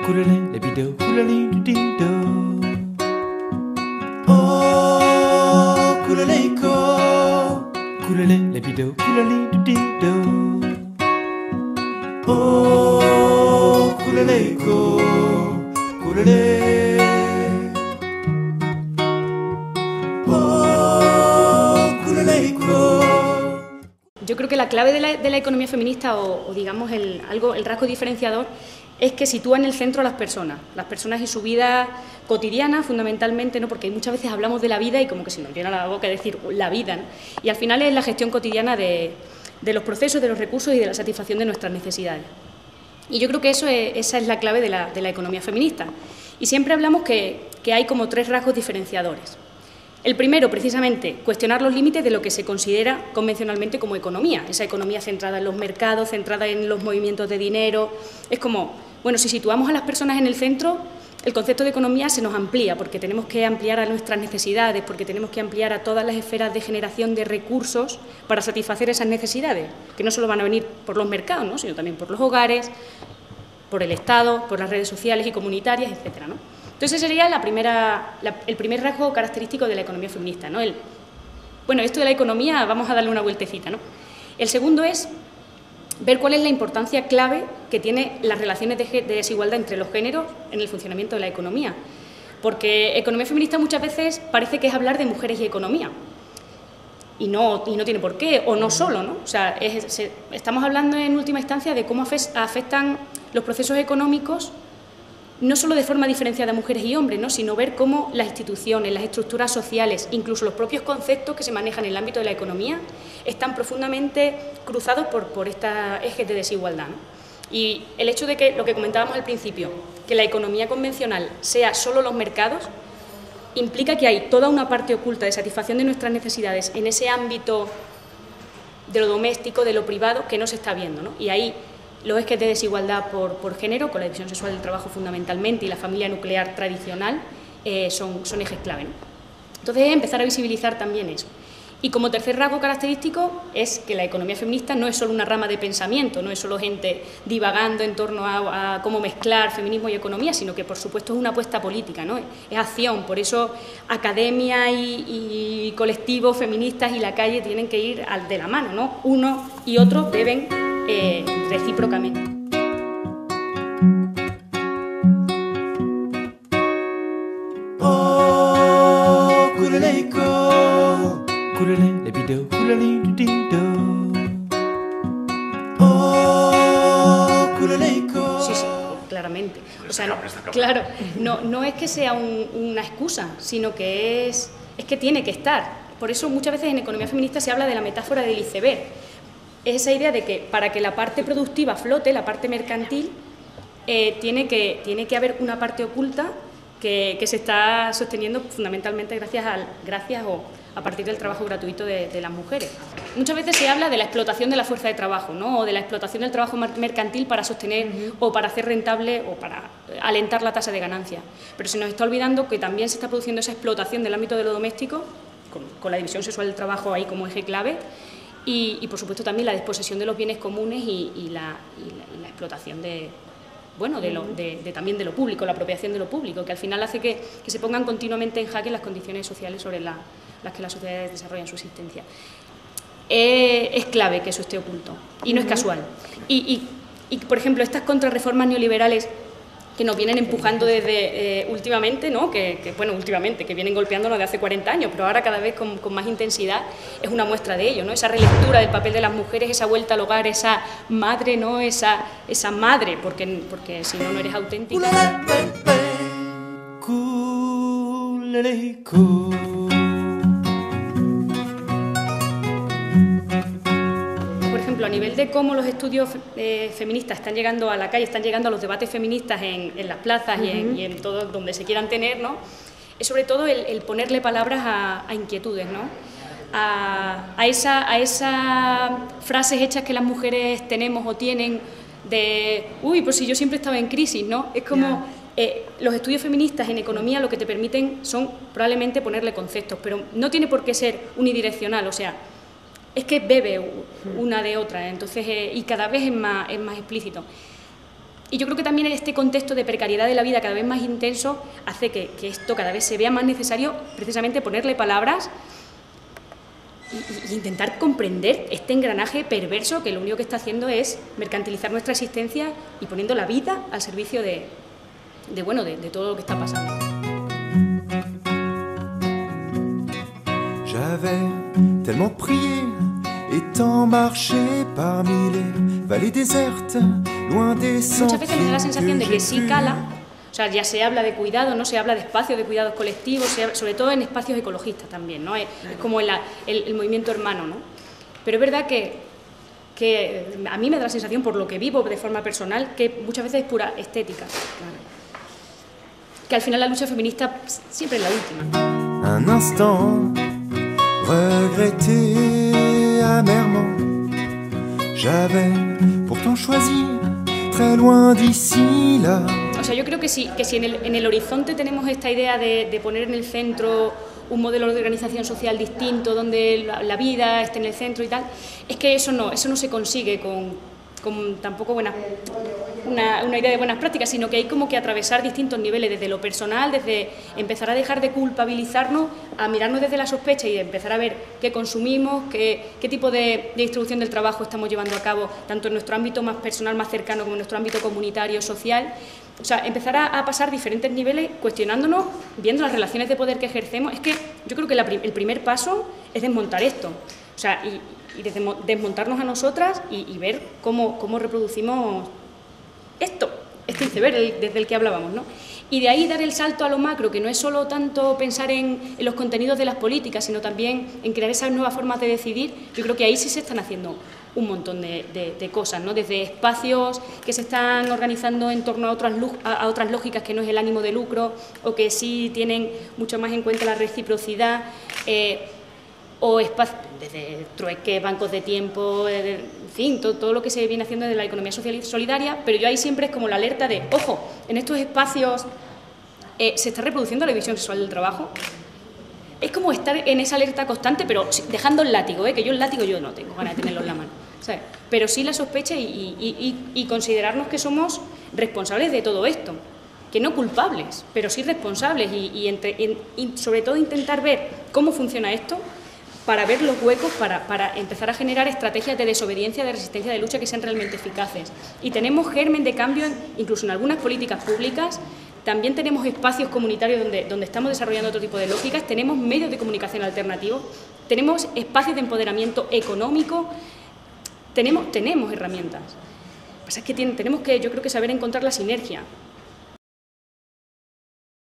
Kulele lebido, kulele dido. Oh, kuleleiko. Kulele lebido, kulele dido. Oh, kuleleiko. Kulele. Oh, kuleleiko. Yo creo que la clave de la economía feminista, o digamos el rasgo diferenciador, es que sitúa en el centro a las personas y su vida cotidiana, fundamentalmente, ¿no? Porque muchas veces hablamos de la vida y como que se nos llena la boca decir la vida, ¿no? Y al final es la gestión cotidiana de los procesos, de los recursos y de la satisfacción de nuestras necesidades. Y yo creo que esa es la clave de la economía feminista. Y siempre hablamos que hay como tres rasgos diferenciadores. El primero, precisamente, cuestionar los límites de lo que se considera convencionalmente como economía, esa economía centrada en los mercados, centrada en los movimientos de dinero. Es como, bueno, si situamos a las personas en el centro, el concepto de economía se nos amplía, porque tenemos que ampliar a nuestras necesidades, porque tenemos que ampliar a todas las esferas de generación de recursos para satisfacer esas necesidades, que no solo van a venir por los mercados, ¿no? Sino también por los hogares, por el Estado, por las redes sociales y comunitarias, etcétera, ¿no? Entonces, ese sería el primer rasgo característico de la economía feminista, ¿no? Bueno, esto de la economía vamos a darle una vueltecita, ¿no? El segundo es ver cuál es la importancia clave que tiene las relaciones de desigualdad entre los géneros en el funcionamiento de la economía. Porque economía feminista muchas veces parece que es hablar de mujeres y economía. Y no tiene por qué, o no solo, ¿no? O sea, estamos hablando en última instancia de cómo afectan los procesos económicos no solo de forma diferenciada a mujeres y hombres, ¿no? Sino ver cómo las instituciones, las estructuras sociales, incluso los propios conceptos que se manejan en el ámbito de la economía, están profundamente cruzados por estos ejes de desigualdad, ¿no? Y el hecho de que, lo que comentábamos al principio, que la economía convencional sea solo los mercados, implica que hay toda una parte oculta de satisfacción de nuestras necesidades en ese ámbito de lo doméstico, de lo privado, que no se está viendo, ¿no? Y ahí los ejes de desigualdad por género, con la división sexual del trabajo fundamentalmente y la familia nuclear tradicional, son ejes clave, ¿no? Entonces, empezar a visibilizar también eso. Y como tercer rasgo característico es que la economía feminista no es solo una rama de pensamiento, no es solo gente divagando en torno a cómo mezclar feminismo y economía, sino que, por supuesto, es una apuesta política, ¿no? Es acción. Por eso, academia y colectivos feministas y la calle tienen que ir de la mano, ¿no? Uno y otro deben recíprocamente. Oh, kuleleiko. Kulele lebido, kulele dido. Oh, kuleleiko. Sí, claramente. O sea, claro, no es que sea una excusa, sino que es que tiene que estar. Por eso muchas veces en economía feminista se habla de la metáfora del iceberg. Es esa idea de que para que la parte productiva flote, la parte mercantil, tiene que haber una parte oculta que se está sosteniendo fundamentalmente gracias o a partir del trabajo gratuito de las mujeres. Muchas veces se habla de la explotación de la fuerza de trabajo, ¿no? O de la explotación del trabajo mercantil para sostener o para hacer rentable o para alentar la tasa de ganancia. Pero se nos está olvidando que también se está produciendo esa explotación del ámbito de lo doméstico, con la división sexual del trabajo ahí como eje clave, y por supuesto también la desposesión de los bienes comunes y la explotación también de lo público, la apropiación de lo público, que al final hace que se pongan continuamente en jaque las condiciones sociales sobre las que las sociedades desarrollan su existencia. Es clave que eso esté oculto y no es casual. Y por ejemplo, estas contrarreformas neoliberales que nos vienen empujando desde últimamente, ¿no? que vienen golpeándonos de hace 40 años, pero ahora cada vez con más intensidad, es una muestra de ello, ¿no? Esa relectura del papel de las mujeres, esa vuelta al hogar, esa madre, ¿no? Esa madre, porque si no, no eres auténtica. Por ejemplo, a nivel de cómo los estudios feministas están llegando a la calle, están llegando a los debates feministas en las plazas y en todo donde se quieran tener, ¿no? Es sobre todo el ponerle palabras a inquietudes, ¿no? A esas frases hechas que las mujeres tenemos o tienen de, uy, pues si yo siempre estaba en crisis, ¿no? Es como los estudios feministas en economía lo que te permiten son probablemente ponerle conceptos, pero no tiene por qué ser unidireccional, o sea, es que bebe una de otra, entonces y cada vez es más explícito. Y yo creo que también este contexto de precariedad de la vida cada vez más intenso hace que esto cada vez se vea más necesario precisamente ponerle palabras y intentar comprender este engranaje perverso que lo único que está haciendo es mercantilizar nuestra existencia y poniendo la vida al servicio de todo lo que está pasando. J'avais tellement prié et tant marché parmi les vallées désertes, loin des Muchas veces me da la sentiers sensación de que que j'ai sí pu. cala, o sea, ya se habla de cuidado, no se habla de espacios de cuidados colectivos, sobre todo en espacios ecologistas también, ¿no? Es como el movimiento hermano, ¿no? Pero es verdad que a mí me da la sensación, por lo que vivo de forma personal, que muchas veces es pura estética. Que al final la lucha feminista siempre es la última. Un instant, regretté amèrement, j'avais pourtant choisi très loin d'ici là. O sea, yo creo que si en el horizonte tenemos esta idea de poner en el centro un modelo de organización social distinto, donde la vida esté en el centro y tal, es que eso no se consigue con tampoco una idea de buenas prácticas, sino que hay como que atravesar distintos niveles, desde lo personal, desde empezar a dejar de culpabilizarnos, a mirarnos desde la sospecha y empezar a ver qué consumimos, qué tipo de distribución del trabajo estamos llevando a cabo, tanto en nuestro ámbito más personal, más cercano, como en nuestro ámbito comunitario, social. O sea, empezar a pasar diferentes niveles, cuestionándonos, viendo las relaciones de poder que ejercemos. Es que yo creo que el primer paso es desmontar esto. O sea, y desmontarnos a nosotras y ver cómo reproducimos este iceberg desde el que hablábamos, ¿no? Y de ahí dar el salto a lo macro, que no es solo tanto pensar en los contenidos de las políticas, sino también en crear esas nuevas formas de decidir. Yo creo que ahí sí se están haciendo un montón de cosas, ¿no? Desde espacios que se están organizando en torno a otras lógicas que no es el ánimo de lucro, o que sí tienen mucho más en cuenta la reciprocidad, o espacios desde trueques, bancos de tiempo, en fin, todo lo que se viene haciendo desde la economía social y solidaria. Pero yo ahí siempre es como la alerta de, ojo, en estos espacios se está reproduciendo la división sexual del trabajo. Es como estar en esa alerta constante, pero dejando el látigo, que yo el látigo yo no tengo ganas de tenerlo en la mano, ¿sabes? Pero sí la sospecha y considerarnos que somos responsables de todo esto, que no culpables, pero sí responsables y sobre todo intentar ver cómo funciona esto para ver los huecos, para empezar a generar estrategias de desobediencia, de resistencia, de lucha que sean realmente eficaces. Y tenemos germen de cambio incluso en algunas políticas públicas. También tenemos espacios comunitarios donde estamos desarrollando otro tipo de lógicas, tenemos medios de comunicación alternativos, tenemos espacios de empoderamiento económico, tenemos herramientas. Lo que pasa es que tenemos que, yo creo que saber encontrar la sinergia.